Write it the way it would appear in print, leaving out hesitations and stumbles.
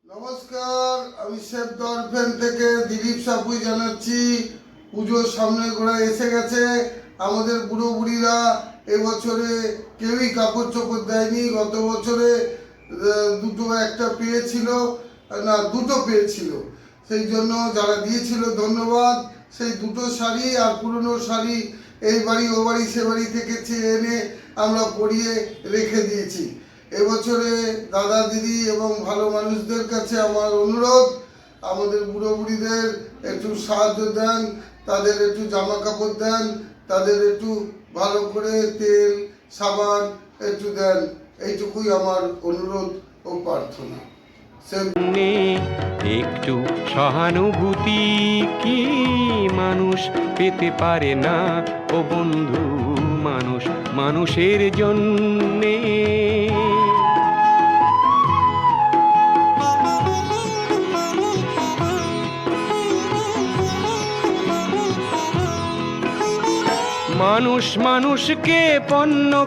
নমস্কার, আমি শেফ দরফেন থেকে দিলীপ সাপুই জানাচ্ছি। পুজোর সামনে গোড়া এসে গেছে। আমাদের বুড়ো বুড়িরা এবছরে কেউই কাপড় চোপড় দেয়নি। গত বছরে একটা পেয়েছিল, দুটো পেয়েছিল। সেই জন্য যারা দিয়েছিল ধন্যবাদ। সেই দুটো শাড়ি আর পুরনো শাড়ি এই বাড়ি ও বাড়ি সে বাড়ি থেকে চেয়ে এনে আমরা পরিয়ে রেখে দিয়েছি। এবছরে দাদা দিদি এবং ভালো মানুষদের কাছে আমার অনুরোধ, আমাদের বুড়ো বুড়িদের একটু সাহায্য দেন, তাদের একটু জামা কাপড় দেন, তাদের একটু ভালো করে তেল সাবান একটু দেন। এইটুকুই আমার অনুরোধ ও প্রার্থনা। একটু সহানুভূতি কি মানুষ পেতে পারে না ও বন্ধু? মানুষ মানুষের জন্যে মানুষ মানুষকে পণ্য